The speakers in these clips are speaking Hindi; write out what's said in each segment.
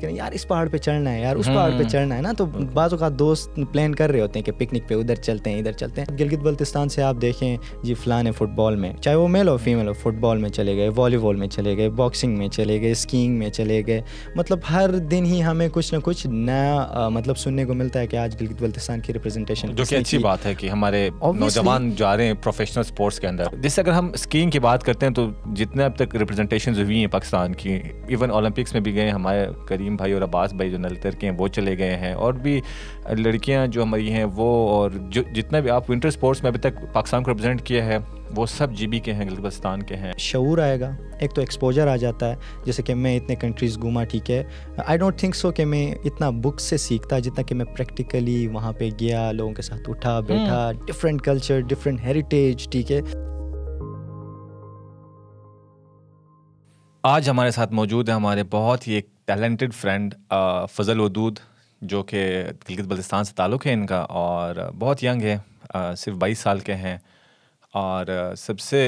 करें यार इस पहाड़ पे चढ़ना है, यार उस पहाड़ पे चढ़ना है ना, तो बाज़ औक़ात दोस्त प्लान कर रहे होते हैं कि पिकनिक पे उधर चलते हैं, इधर चलते हैं। गिलगित बल्तिस्तान से आप देखें जी फ़लान है फुटबॉल में, चाहे वो मेल हो फीमेल हो, फुटबॉल में चले गए, वॉलीबॉल में चले गए, बॉक्सिंग में चले गए, स्कीइंग में चले गए। मतलब हर दिन ही हमें कुछ ना कुछ नया मतलब सुनने को मिलता है कि आज गिलगित बल्तिस्तान की रिप्रेजेंटेशन, जो कि अच्छी बात है कि हमारे नौजवान जा रहे हैं प्रोफेशनल स्पोर्ट्स के अंदर। जैसे अगर हम स्कीइंग की बात करते हैं तो जितने अब तक रिप्रेजेंटेशन हुई हैं पाकिस्तान की, इवन ओलंपिक्स में भी गए हमारे करीम भाई और अब्बास भाई जो नलतर के हैं वो चले गए हैं, और भी लड़कियां जो हमारी हैं वो, और जो जितने भी आप विंटर स्पोर्ट्स में अभी तक पाकिस्तान को रिप्रेजेंट किया है वो सब जीबी के हैं, गिलगित बल्तिस्तान के हैं। शऊर आएगा, एक तो एक्सपोजर आ जाता है, जैसे कि मैं इतने कंट्रीज़ घूमा, ठीक है, आई डोंट थिंक सो कि मैं इतना बुक से सीखता जितना कि मैं प्रैक्टिकली वहाँ पे गया, लोगों के साथ उठा बैठा, डिफरेंट कल्चर, डिफरेंट हेरिटेज, ठीक है। आज हमारे साथ मौजूद है हमारे बहुत ही एक टैलेंटेड फ्रेंड फजल वदूद, जो कि गिलगित बल्तिस्तान से ताल्लुक़ है इनका, और बहुत यंग है, सिर्फ 22 साल के हैं। और सबसे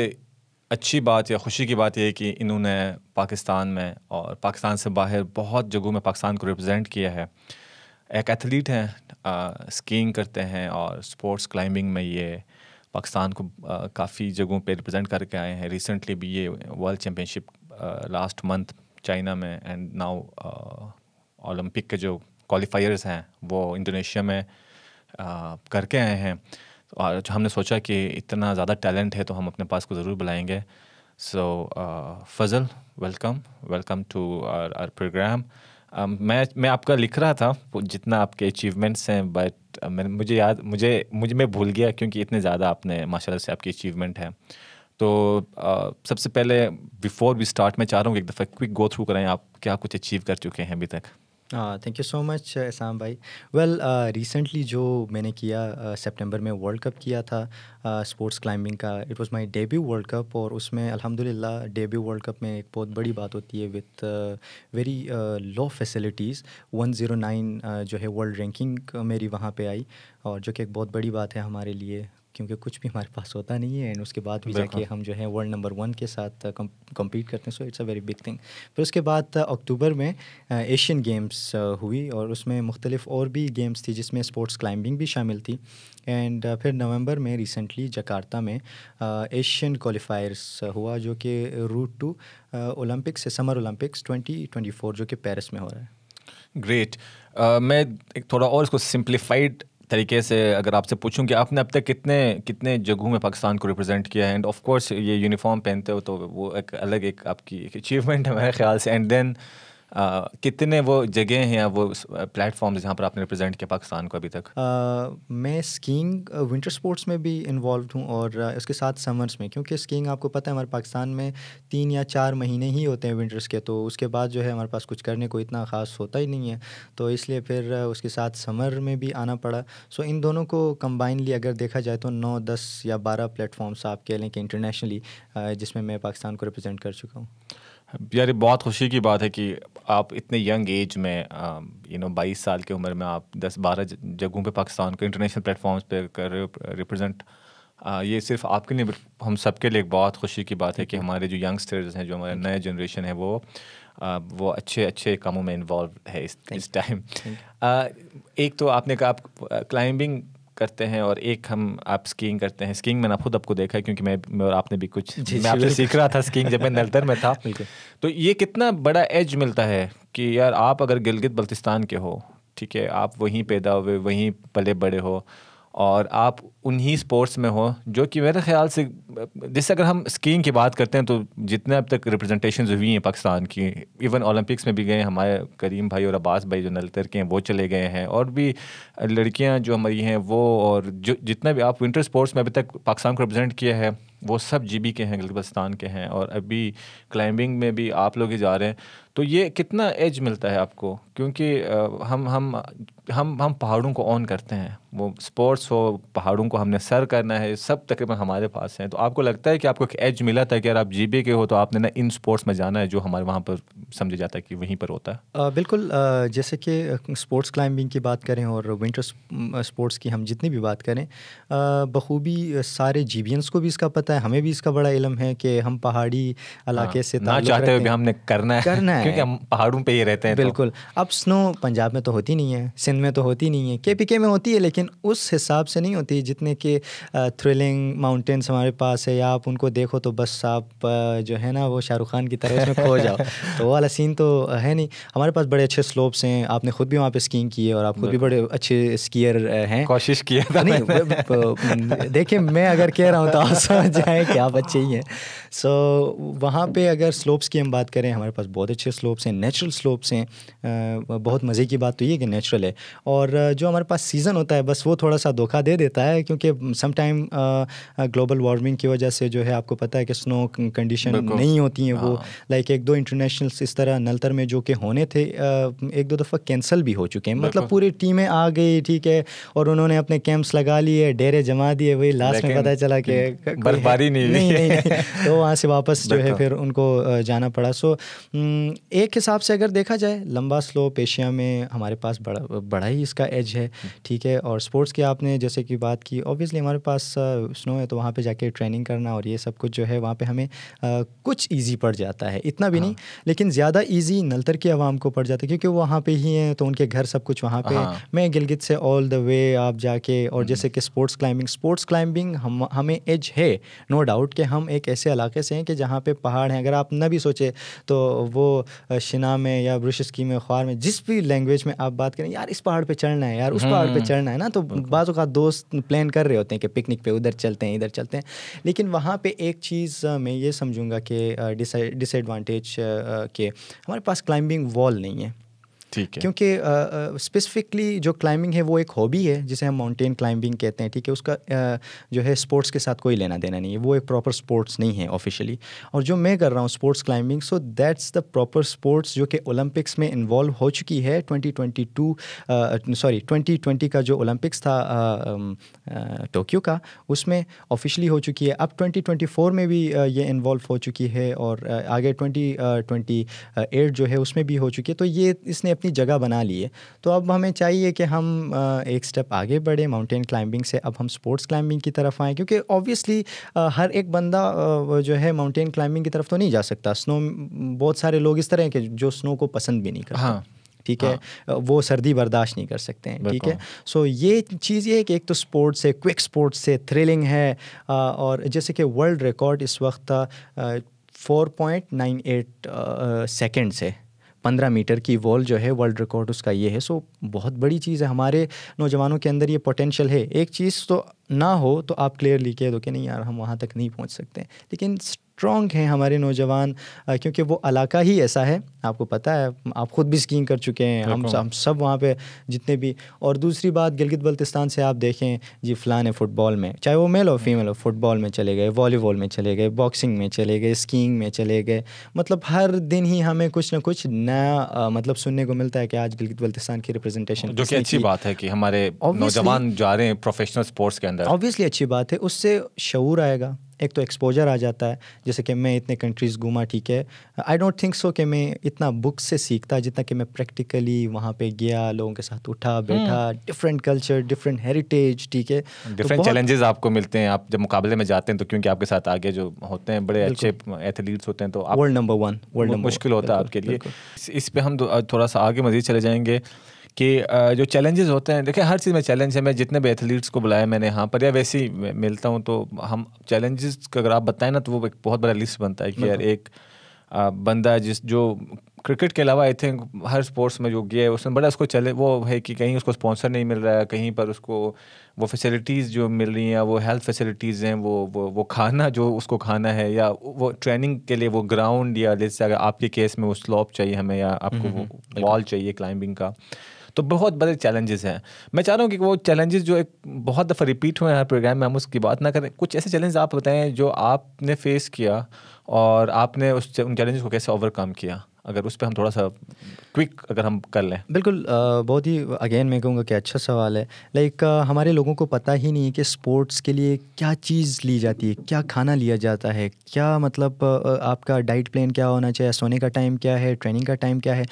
अच्छी बात या खुशी की बात यह है कि इन्होंने पाकिस्तान में और पाकिस्तान से बाहर बहुत जगहों में पाकिस्तान को रिप्रेजेंट किया है। एक एथलीट हैं, स्कीइंग करते हैं और स्पोर्ट्स क्लाइंबिंग में ये पाकिस्तान को काफ़ी जगहों पे रिप्रेजेंट करके आए हैं। रिसेंटली भी ये world championship last month China में, एंड नाउ ओलंपिक के जो क्वालिफायर्स हैं वो इंडोनेशिया में करके आए हैं। और हमने सोचा कि इतना ज़्यादा टैलेंट है तो हम अपने पास को ज़रूर बुलाएंगे। सो फजल, वेलकम टू आवर प्रोग्राम। मैं आपका लिख रहा था जितना आपके अचीवमेंट्स हैं, बट मुझे मैं भूल गया क्योंकि इतने ज़्यादा आपने माशाल्लाह से आपकी अचीवमेंट है। तो सबसे पहले बिफोर वी स्टार्ट मैं चाह रहा हूँ कि एक दफ़ा क्विक गो थ्रू कराएं, आप क्या कुछ अचीव कर चुके हैं अभी तक। थैंक यू सो मच एहसान भाई। वेल रिसेंटली जो मैंने किया सितंबर में वर्ल्ड कप किया था स्पोर्ट्स क्लाइंबिंग का, it was my debut world cup, और उसमें अल्हम्दुलिल्लाह डेब्यू वर्ल्ड कप में एक बहुत बड़ी बात होती है विथ वेरी लो फैसिलिटीज़ 109 जो है वर्ल्ड रैंकिंग मेरी वहाँ पे आई, और जो कि एक बहुत बड़ी बात है हमारे लिए, क्योंकि कुछ भी हमारे पास होता नहीं है, एंड उसके बाद भी जाके हम जो है वर्ल्ड नंबर 1 के साथ कम्पीट करते हैं। So it's a very big thing. फिर उसके बाद अक्टूबर में एशियन गेम्स हुई, और उसमें मुख्तलिफ और भी गेम्स थी जिसमें स्पोर्ट्स क्लाइंबिंग भी शामिल थी। एंड फिर नवंबर में रिसेंटली जकार्ता में एशियन क्वालिफायर्स हुआ, जो कि रूट टू ओलंपिक्स है, समर ओलंपिक्स 2024 जो कि पेरिस में हो रहा है। ग्रेट। मैं एक थोड़ा और इसको सिंप्लीफाइड तरीके से अगर आपसे पूछूं कि आपने अब तक कितने जगहों में पाकिस्तान को रिप्रेजेंट किया है, एंड ऑफ कोर्स ये यूनिफॉर्म पहनते हो तो वो एक अलग एक आपकी एक अचीवमेंट है मेरे ख्याल से, एंड देन कितने वो जगह हैं या वो प्लेटफॉर्म्स जहाँ पर आपने रिप्रेजेंट किया पाकिस्तान को अभी तक? मैं स्कीइंग विंटर स्पोर्ट्स में भी इन्वॉल्व हूँ, और उसके साथ समर्स में, क्योंकि स्कीइंग आपको पता है हमारे पाकिस्तान में 3 या 4 महीने ही होते हैं विंटर्स के, तो उसके बाद जो है हमारे पास कुछ करने को इतना ख़ास होता ही नहीं है, तो इसलिए फिर उसके साथ समर में भी आना पड़ा। सो इन दोनों को कंबाइनली अगर देखा जाए तो 9, 10 या 12 प्लेटफॉर्म्स आप कह लें कि इंटरनेशनली जिसमें मैं पाकिस्तान को रिप्रेजेंट कर चुका हूँ। यार ये बहुत खुशी की बात है कि आप इतने यंग एज में 22 साल की उम्र में आप 10-12 जगहों पे पाकिस्तान को इंटरनेशनल प्लेटफॉर्म्स पे कर रहे हो रिप्रेजेंट। ये सिर्फ आपके लिए हम सब के लिए एक बहुत खुशी की बात है कि हमारे जो यंगस्टर्स हैं, जो हमारे नए जनरेशन है, वो अच्छे कामों में इन्वॉल्व है इस टाइम। एक तो आपने कहा आप क्लाइंबिंग करते हैं, और एक आप स्कीइंग करते हैं। स्कीइंग मैंने खुद आपको देखा है क्योंकि मैं और आपने भी मैं आपसे सीख रहा था स्कीइंग जब मैं नलतर में था। तो ये कितना बड़ा एज मिलता है कि यार आप अगर गिलगित बल्तिस्तान के हो, ठीक है, आप वहीं पैदा हुए, वहीं पले बड़े हो, और आप उन्हीं स्पोर्ट्स में हो जो कि मेरे ख्याल से, जैसे अगर हम स्कीइंग की बात करते हैं तो जितने अब तक रिप्रेजेंटेशन हुई हैं पाकिस्तान की, इवन ओलंपिक्स में भी गए हमारे करीम भाई और अब्बास भाई जो नलतर के हैं वो चले गए हैं, और भी लड़कियां जो हमारी हैं वो, और जो जितने भी आप विंटर स्पोर्ट्स में अभी तक पाकिस्तान को रिप्रेजेंट किया है वो सब जीबी के हैं, गिलगित बल्तिस्तान के हैं, और अभी क्लाइंबिंग में भी आप लोग ही जा रहे हैं। तो ये कितना एज मिलता है आपको, क्योंकि हम पहाड़ों को ऑन करते हैं, वो स्पोर्ट्स हो, पहाड़ों को हमने सर करना है, सब तकरीबन हमारे पास हैं। तो आपको लगता है कि आपको एक एज मिला था कि अगर आप जीबी के हो तो आपने ना इन स्पोर्ट्स में जाना है जो हमारे वहाँ पर समझा जाता है कि वहीं पर होता है? बिल्कुल, जैसे कि स्पोर्ट्स क्लाइंबिंग की बात करें और विंटर स्पोर्ट्स की हम जितनी भी बात करें, बखूबी सारे जीबियंस को भी इसका पता है, हमें भी इसका बड़ा इल्म है कि हम पहाड़ी इलाके से ना चाहते हुए भी हमने करना क्योंकि हम पहाड़ों पे ही रहते हैं। बिल्कुल। अब स्नो पंजाब में तो होती नहीं है, सिंध में तो होती नहीं है, केपीके में होती है, लेकिन उस हिसाब से नहीं होती जितने के थ्रिलिंग माउंटेन्स हमारे पास है, या आप उनको देखो तो बस आप जो है ना वो शाहरुख खान की तरह उसमें खो जाओ। तो वो वाला सीन तो है नहीं। हमारे पास बड़े अच्छे स्लोप्स हैं, आपने खुद भी वहाँ पे स्कीइंग की है और आप खुद भी बड़े अच्छे स्कीयर हैं। कोशिश किया था नहीं, देखिए मैं अगर कह रहा हूँ तो आप समझ जाएँ कि आप अच्छे ही हैं। सो वहाँ पे अगर स्लोप्स की हम बात करें, हमारे पास बहुत अच्छे स्लोप्स हैं, नेचुरल स्लोप्स हैं। बहुत मज़े की बात तो ये कि नेचुरल है। और जो हमारे पास सीज़न होता है बस वो थोड़ा सा धोखा दे देता है, क्योंकि सम टाइम ग्लोबल वार्मिंग की वजह से जो है आपको पता है कि स्नो कंडीशन नहीं होती हैं वो। लाइक 1-2 इंटरनेशनल्स इस तरह नलतर में जो कि होने थे 1-2 दफ़ा कैंसिल भी हो चुके हैं। मतलब पूरी टीमें आ गई, ठीक है, और उन्होंने अपने कैंप्स लगा लिए, डेरे जमा दिए, वही लास्ट में पता चला कि बर्फबारी नहीं तो वहाँ से वापस जो है फिर उनको जाना पड़ा। सो एक हिसाब से अगर देखा जाए लंबा स्लोप एशिया में हमारे पास बड़ा ही इसका एज है, ठीक है। और स्पोर्ट्स की आपने जैसे कि बात की, ऑब्वियसली हमारे पास स्नो है तो वहाँ पे जाके ट्रेनिंग करना और ये सब कुछ जो है वहाँ पे हमें कुछ इजी पड़ जाता है, इतना भी नहीं, लेकिन ज़्यादा इजी नलतर की आवाम को पड़ जाता है, क्योंकि वो वहाँ पे ही हैं तो उनके घर सब कुछ वहाँ पे। मैं गिलगित से ऑल द वे आप जाके, और जैसे कि स्पोर्ट्स क्लाइंबिंग हमें एज है, नो डाउट कि हम एक ऐसे इलाके से हैं कि जहाँ पे पहाड़ हैं। अगर आप न भी सोचे तो वो शिना में या ब्रुशस्की में, ख्वार में, जिस भी लैंग्वेज में आप बात करें, यार इस पहाड़ पे चढ़ना है, यार उस पहाड़ पे चढ़ना है ना, तो बाज़ों का दोस्त प्लान कर रहे होते हैं कि पिकनिक पे उधर चलते हैं, इधर चलते हैं। लेकिन वहाँ पे एक चीज़ मैं ये समझूंगा कि डिसएडवांटेज के हमारे पास क्लाइंबिंग वॉल नहीं है, ठीक है। क्योंकि स्पेसिफिकली जो क्लाइंबिंग है वो एक हॉबी है जिसे हम माउंटेन क्लाइंबिंग कहते हैं, ठीक है। उसका जो है स्पोर्ट्स के साथ कोई लेना देना नहीं है, वो एक प्रॉपर स्पोर्ट्स नहीं है ऑफिशियली। और जो मैं कर रहा हूँ sports climbing, so that's the proper sports जो कि ओलंपिक्स में इन्वॉल्व हो चुकी है। 2020 का जो ओलंपिक्स था टोक्यो का, उसमें ऑफिशियली हो चुकी है। अब 2024 में भी ये इन्वॉल्व हो चुकी है, और आगे 2028 जो है उसमें भी हो चुकी है। तो ये इसने अपनी जगह बना ली है। तो अब हमें चाहिए कि हम एक स्टेप आगे बढ़े माउंटेन क्लाइंबिंग से, अब हम स्पोर्ट्स क्लाइंबिंग की तरफ आएँ, क्योंकि ऑब्वियसली हर एक बंदा जो है माउंटेन क्लाइंबिंग की तरफ तो नहीं जा सकता। स्नो, बहुत सारे लोग इस तरह हैं कि जो स्नो को पसंद भी नहीं करते, ठीक है, वो सर्दी बर्दाश्त नहीं कर सकते हैं, ठीक है। सो ये चीज़ ये है कि एक तो स्पोर्ट्स है, क्विक स्पोर्ट्स है, थ्रिलिंग है, और जैसे कि वर्ल्ड रिकॉर्ड इस वक्त 4.98 सेकेंड्स है। 15 मीटर की वॉल जो है वर्ल्ड रिकॉर्ड उसका ये है। सो बहुत बड़ी चीज़ है, हमारे नौजवानों के अंदर ये पोटेंशियल है। एक चीज़ तो ना हो तो आप क्लियरली कह दो कि नहीं यार हम वहाँ तक नहीं पहुँच सकते, लेकिन स्ट्रॉन्ग हैं हमारे नौजवान, क्योंकि वो इलाका ही ऐसा है। आपको पता है, आप खुद भी स्कीइंग कर चुके हैं, हम सब वहाँ पे जितने भी। और दूसरी बात, गिलगित बल्तिस्तान से आप देखें जी, फ़लान है फुटबॉल में, चाहे वो मेल हो फीमेल हो, फुटबॉल में चले गए, वॉलीबॉल में चले गए, बॉक्सिंग में चले गए, स्कीइंग में चले गए। मतलब हर दिन ही हमें कुछ ना कुछ नया मतलब सुनने को मिलता है कि आज गिलगित बल्तिस्तान की रिप्रेजेंटेशन, जो कि अच्छी बात है कि हमारे नौजवान जा रहे हैं प्रोफेशनल स्पोर्ट्स के अंदर। ऑब्वियसली अच्छी बात है, उससे शऊर आएगा, एक तो एक्सपोजर आ जाता है। जैसे कि मैं इतने कंट्रीज़ घूमा, ठीक है, आई डोंट थिंक सो कि मैं इतना बुक से सीखता जितना कि मैं प्रैक्टिकली वहाँ पे गया, लोगों के साथ उठा बैठा, डिफरेंट कल्चर, डिफरेंट हेरिटेज, ठीक है, डिफरेंट चैलेंजेस आपको मिलते हैं। आप जब मुकाबले में जाते हैं तो क्योंकि आपके साथ आगे जो होते हैं बड़े अच्छे एथलीट्स होते हैं, तो आप वर्ल्ड नंबर 1 मुश्किल होता है आपके लिए। इस पे हम थोड़ा सा आगे मज़ीद चले जाएंगे कि जो चैलेंजेस होते हैं, देखिए हर चीज़ में चैलेंज है। मैं जितने भी एथलीट्स को बुलाया मैंने यहाँ पर या वैसे ही मिलता हूँ, तो हम चैलेंजेस का अगर आप बताएं ना, तो वो एक बहुत बड़ा लिस्ट बनता है कि यार एक बंदा जो क्रिकेट के अलावा आई थिंक हर स्पोर्ट्स में जो गया है उसमें बड़ा उसको चले वो है कि कहीं उसको स्पॉन्सर नहीं मिल रहा है, कहीं पर उसको वो फैसिलिटीज़ जो मिल रही हैं, वो हेल्थ फैसिलिटीज़ हैं, वो खाना जो उसको खाना है, या वो ट्रेनिंग के लिए वो ग्राउंड, या जैसे अगर आपके केस में वो स्लोप चाहिए हमें, या आपको वो वॉल चाहिए क्लाइंबिंग का, तो बहुत बड़े चैलेंजेस हैं। मैं चाह रहा हूँ कि वो चैलेंजेस जो एक बहुत दफ़ा रिपीट हुए हैं हर प्रोग्राम में, हम उसकी बात ना करें। कुछ ऐसे चैलेंज आप बताएं जो आपने फेस किया और आपने उन चैलेंजेस को कैसे ओवरकम किया, अगर उस पर हम थोड़ा सा क्विक अगर हम कर लें। बिल्कुल, बहुत ही अगेन मैं कहूँगा कि अच्छा सवाल है। लाइक हमारे लोगों को पता ही नहीं है कि स्पोर्ट्स के लिए क्या चीज़ ली जाती है, क्या खाना लिया जाता है, क्या मतलब आपका डाइट प्लान क्या होना चाहिए, सोने का टाइम क्या है, ट्रेनिंग का टाइम क्या है।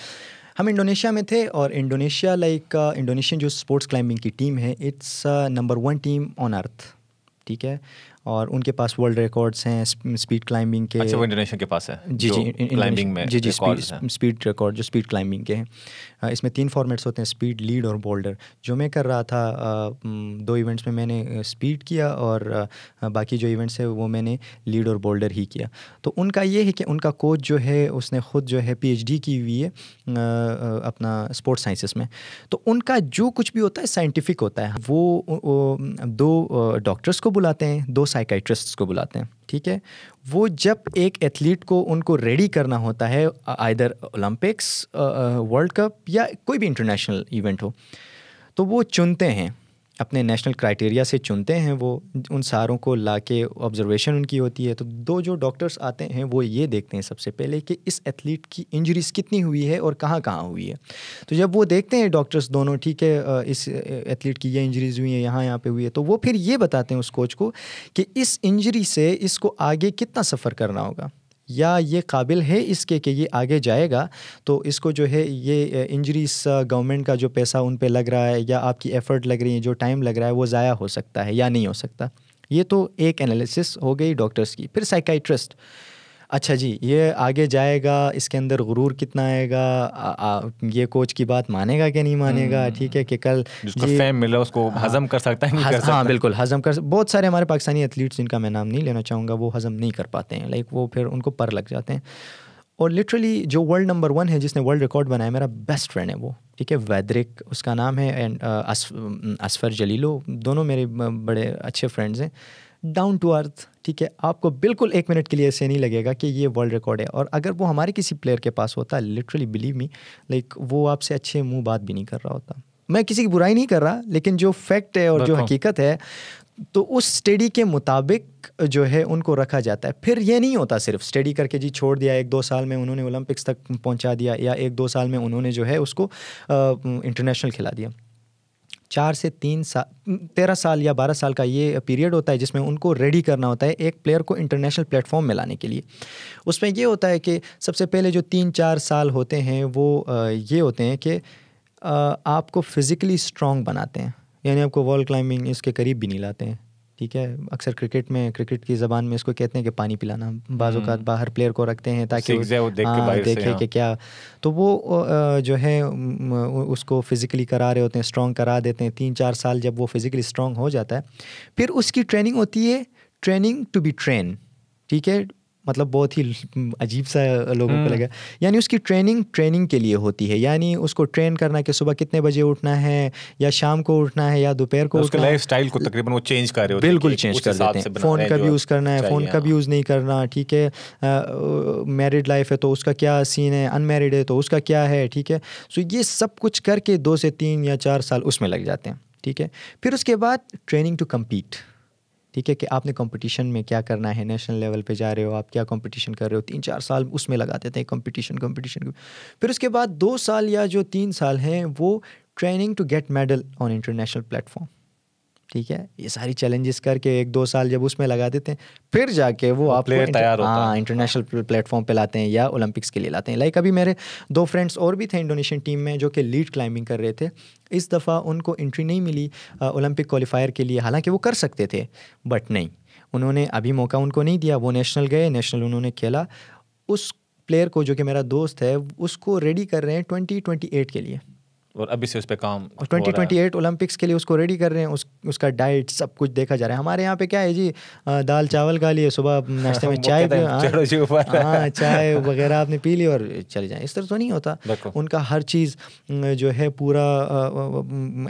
हम इंडोनेशिया में थे, और इंडोनेशिया इंडोनेशियन जो स्पोर्ट्स क्लाइंबिंग की टीम है, it's number 1 team on earth, ठीक है। और उनके पास वर्ल्ड रिकॉर्ड्स हैं स्पीड क्लाइंबिंग के। अच्छा, वो इंडोनेशिया के पास है जी जी, क्लाइंबिंग में जी रिकॉर्ड्स हैं। स्पीड रिकॉर्ड जो स्पीड क्लाइंबिंग के हैं। इसमें 3 फॉर्मेट्स होते हैं, स्पीड, लीड और बोल्डर। जो मैं कर रहा था 2 इवेंट्स में मैंने स्पीड किया और बाकी जो इवेंट्स है वो मैंने लीड और बोल्डर ही किया। तो उनका ये है कि उनका कोच जो है उसने ख़ुद जो है PhD की हुई है अपना स्पोर्ट्स साइंसेस में। तो उनका जो कुछ भी होता है साइंटिफिक होता है। वो 2 डॉक्टर्स को बुलाते हैं, 2 साइकाइट्रिस्ट्स को बुलाते हैं, ठीक है। वो जब एक एथलीट को उनको रेडी करना होता है आइदर ओलंपिक्स, वर्ल्ड कप या कोई भी इंटरनेशनल इवेंट हो, तो वो चुनते हैं अपने नेशनल क्राइटेरिया से चुनते हैं। वो उन सारों को लाके ऑब्जर्वेशन उनकी होती है। तो 2 जो डॉक्टर्स आते हैं वो ये देखते हैं सबसे पहले कि इस एथलीट की इंजरीज कितनी हुई है और कहाँ कहाँ हुई है। तो जब वो देखते हैं डॉक्टर्स दोनों, ठीक है, इस एथलीट की ये इंजरीज हुई है, यहाँ पे हुई है, तो वो फिर ये बताते हैं उस कोच को कि इस इंजरी से इसको आगे कितना सफ़र करना होगा, या ये काबिल है इसके कि ये आगे जाएगा, तो इसको जो है ये इंजरीज गवर्नमेंट का जो पैसा उन पे लग रहा है या आपकी एफ़र्ट लग रही है, जो टाइम लग रहा है, वो ज़ाया हो सकता है या नहीं हो सकता। ये तो एक एनालिसिस हो गई डॉक्टर्स की। फिर साइकाइट्रिस्ट, अच्छा जी ये आगे जाएगा, इसके अंदर गुरूर कितना आएगा, ये कोच की बात मानेगा कि नहीं मानेगा, ठीक है, कि कल जिसको फेम मिला उसको हजम कर सकता है, नहीं कर सकता। हाँ बिल्कुल हजम कर। बहुत सारे हमारे पाकिस्तानी एथलीट्स जिनका मैं नाम नहीं लेना चाहूँगा, वो हजम नहीं कर पाते हैं, लाइक वो फिर उनको पर लग जाते हैं। और लिटरली जो वर्ल्ड नंबर 1 है जिसने वर्ल्ड रिकॉर्ड बनाया, मेरा बेस्ट फ्रेंड है वो, ठीक है, वैदरिक उसका नाम है, एंड असफर जलीलो, दोनों मेरे बड़े अच्छे फ्रेंड्स हैं, डाउन टू अर्थ, ठीक है। आपको बिल्कुल 1 मिनट के लिए ऐसे नहीं लगेगा कि ये वर्ल्ड रिकॉर्ड है। और अगर वो हमारे किसी प्लेयर के पास होता, लिटरली बिलीव मी, लाइक वो आपसे अच्छे मुंह बात भी नहीं कर रहा होता। मैं किसी की बुराई नहीं कर रहा, लेकिन जो फैक्ट है और जो हकीकत है, तो उस स्टडी के मुताबिक जो है उनको रखा जाता है। फिर ये नहीं होता सिर्फ स्टडी करके जी छोड़ दिया, 1-2 साल में उन्होंने ओलंपिक्स तक पहुंचा दिया, या 1-2 साल में उन्होंने जो है उसको इंटरनेशनल खिला दिया। 4 से 13 साल या 12 साल का ये पीरियड होता है जिसमें उनको रेडी करना होता है एक प्लेयर को इंटरनेशनल प्लेटफॉर्म में लाने के लिए। उसमें ये होता है कि सबसे पहले जो 3-4 साल होते हैं वो ये होते हैं कि आपको फिज़िकली स्ट्रॉन्ग बनाते हैं, यानी आपको वॉल क्लाइंबिंग इसके करीब भी नहीं लाते हैं, ठीक है। अक्सर क्रिकेट की ज़बान में इसको कहते हैं कि पानी पिलाना, बाज़ औक़ात बाहर प्लेयर को रखते हैं ताकि वो देखे कि क्या, तो वो जो है उसको फिज़िकली करा रहे होते हैं, स्ट्रॉन्ग करा देते हैं। 3-4 साल जब वो फिज़िकली स्ट्रॉन्ग हो जाता है, फिर उसकी ट्रेनिंग होती है, ट्रेनिंग टू बी ट्रेन, ठीक है। मतलब बहुत ही अजीब सा लोगों को लगा, यानी उसकी ट्रेनिंग के लिए होती है, यानी उसको ट्रेन करना कि सुबह कितने बजे उठना है, या शाम को उठना है, या दोपहर को उसके लाइफस्टाइल को तकरीबन वो चेंज कर रहे होते हैं, बिल्कुल चेंज कर देते हैं। फ़ोन कब यूज़ करना है, फ़ोन कब यूज़ नहीं करना, ठीक है। मैरिड लाइफ है तो उसका क्या सीन है, अनमैरिड है तो उसका क्या है, ठीक है। सो ये सब कुछ करके 2 से 3 या 4 साल उसमें लग जाते हैं, ठीक है। फिर उसके बाद ट्रेनिंग टू कम्पीट, ठीक है, कि आपने कंपटीशन में क्या करना है, नेशनल लेवल पे जा रहे हो, आप क्या कंपटीशन कर रहे हो, 3-4 साल उसमें लगा देते हैं कंपटीशन। फिर उसके बाद 2 साल या जो 3 साल हैं वो training to get medal on international platform, ठीक है। ये सारी चैलेंजेस करके 1-2 साल जब उसमें लगा देते हैं, फिर जाके वो आपको इंटरनेशनल प्लेटफॉर्म पे लाते हैं या ओलंपिक्स के लिए लाते हैं। लाइक अभी मेरे 2 फ्रेंड्स और भी थे इंडोनेशियन टीम में जो कि लीड क्लाइंबिंग कर रहे थे। इस दफ़ा उनको एंट्री नहीं मिली ओलंपिक क्वालिफायर के लिए, हालांकि वो कर सकते थे, बट नहीं, उन्होंने अभी मौका उनको नहीं दिया। वो नेशनल गए, नेशनल उन्होंने खेला। उस प्लेयर को जो कि मेरा दोस्त है उसको रेडी कर रहे हैं 2028 के लिए, और अभी से उस पे काम 2028 ओलंपिक्स के लिए उसको रेडी कर रहे हैं। उसका डाइट सब कुछ देखा जा रहा है। हमारे यहाँ पे क्या है जी, दाल चावल खा लिए, सुबह नाश्ते में चाय चाय वगैरह आपने पी ली और चले जाएं, इस तरह तो नहीं होता। उनका हर चीज़ जो है पूरा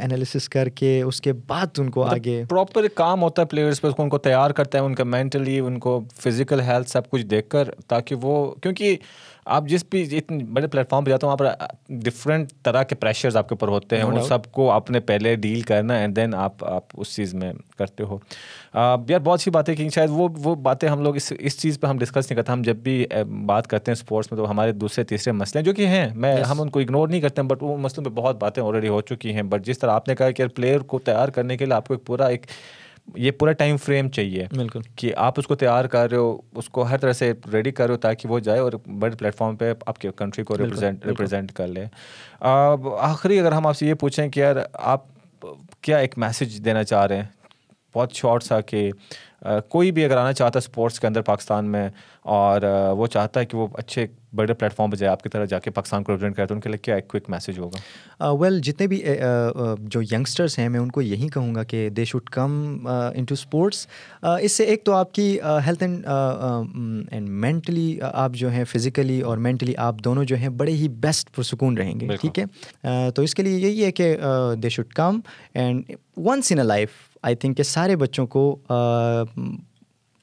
एनालिसिस करके उसके बाद उनको आगे प्रॉपर काम होता है प्लेयर्स पे, उनको तैयार करता है, उनका मेंटली, उनको फिजिकल हेल्थ सब कुछ देखकर, ताकि वो, क्योंकि आप जिस भी इतने बड़े प्लेटफॉर्म पे जाते हो वहाँ पर डिफरेंट तरह के प्रेशर्स आपके ऊपर होते हैं, उन सबको आपने पहले डील करना एंड देन आप उस चीज़ में करते हो। यार बहुत सी बातें की, शायद वो बातें हम लोग इस चीज़ पे हम डिस्कस नहीं करते। हम जब भी बात करते हैं स्पोर्ट्स में तो हमारे दूसरे तीसरे मसले जो कि हैं, हम उनको इग्नोर नहीं करते हैं, बट वो मसलों पर बहुत बातें ऑलरेडी हो चुकी हैं। बट जिस तरह आपने कहा कि प्लेयर को तैयार करने के लिए आपको ये पूरा टाइम फ्रेम चाहिए, बिल्कुल, कि आप उसको तैयार कर रहे हो, उसको हर तरह से रेडी कर रहे हो ताकि वो जाए और बड़े प्लेटफॉर्म पे आपके कंट्री को रिप्रेजेंट कर ले। आखिरी अगर हम आपसे ये पूछें कि यार आप क्या एक मैसेज देना चाह रहे हैं, बहुत शॉर्ट सा, कि कोई भी अगर आना चाहता है स्पोर्ट्स के अंदर पाकिस्तान में और वो चाहता है कि वो अच्छे बड़े प्लेटफॉर्म पर जाए, आपकी तरह जाके पाकिस्तान को रिप्रेजेंट करे, तो उनके लिए क्या एक क्विक मैसेज होगा? वेल जितने भी जो यंगस्टर्स हैं मैं उनको यही कहूँगा कि they should come into sports. इससे एक तो आपकी हेल्थ एंड मेंटली आप जो हैं फिज़िकली और मेंटली आप दोनों जो हैं बड़े ही बेस्ट पुरसुकून रहेंगे, ठीक है। तो इसके लिए यही है कि they should come and once in a life I think कि सारे बच्चों को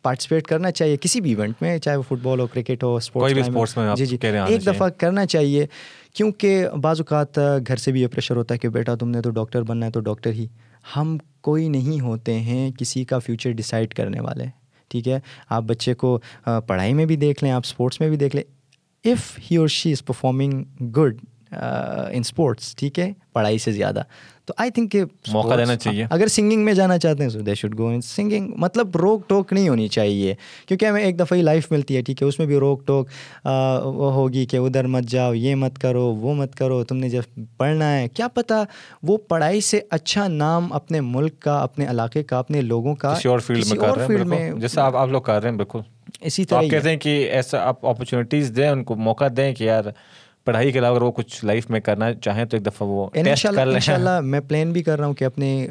पार्टिसिपेट करना चाहिए किसी भी इवेंट में, चाहे वो फुटबॉल हो, क्रिकेट हो, कोई भी स्पोर्ट्स में जी एक दफ़ा करना चाहिए। क्योंकि बाज़-औक़ात घर से भी ये प्रेशर होता है कि बेटा तुमने तो डॉक्टर बनना है तो डॉक्टर ही। हम कोई नहीं होते हैं किसी का फ्यूचर डिसाइड करने वाले, ठीक है। आप बच्चे को पढ़ाई में भी देख लें, आप स्पोर्ट्स में भी देख लें, इफ़ ही और she is performing good in sports, ठीक है, पढ़ाई से ज़्यादा, तो आई थिंक मौका देना चाहिए। अगर सिंगिंग में जाना चाहते हैं सो they should go in singing. मतलब रोक टोक नहीं होनी चाहिए, क्योंकि हमें एक दफ़ा ही लाइफ मिलती है, ठीक है, उसमें भी रोक टोक वो होगी कि उधर मत जाओ, ये मत करो, वो मत करो, तुमने जब पढ़ना है, क्या पता वो पढ़ाई से अच्छा नाम अपने मुल्क का, अपने इलाके का, अपने लोगों का किसी और फील्ड में जैसा आप लोग कर रहे हैं। बिल्कुल इसी तो तरह आप कहते हैं कि ऐसा आप अपॉर्चुनिटीज़ दें, उनको मौका दें कि यार पढ़ाई के अलावा अगर वो कुछ लाइफ में करना चाहें तो एक दफ़ा वो टेस्ट कर लें। इंशाल्लाह मैं प्लान भी कर रहा हूँ कि अपने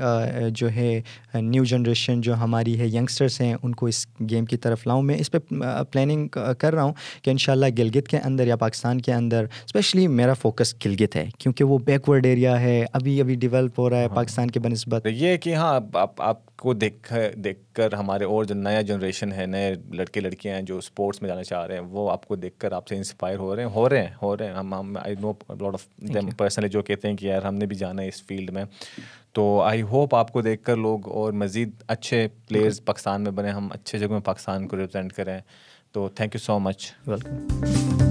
जो है न्यू जनरेशन जो हमारी है, यंगस्टर्स हैं, उनको इस गेम की तरफ लाऊं। मैं इस पे प्लानिंग कर रहा हूँ कि इंशाल्लाह गिलगित के अंदर या पाकिस्तान के अंदर, स्पेशली मेरा फोकस गिलगित है क्योंकि वो बैकवर्ड एरिया है, अभी अभी डेवलप हो रहा है पाकिस्तान के बनस्बत। ये कि हाँ आपको देखकर हमारे और जो नया जनरेशन है, नए लड़के लड़कियां हैं जो स्पोर्ट्स में जाना चाह रहे हैं, वो आपको देखकर आपसे इंस्पायर हो रहे हैं। हम I know lot of them personally जो कहते हैं कि यार हमने भी जाना है इस फील्ड में। तो आई होप आपको देखकर लोग और मज़ीद अच्छे प्लेयर्स पाकिस्तान में बने, हम अच्छे जगह में पाकिस्तान को रिप्रेजेंट करें। तो thank you so much. Welcome.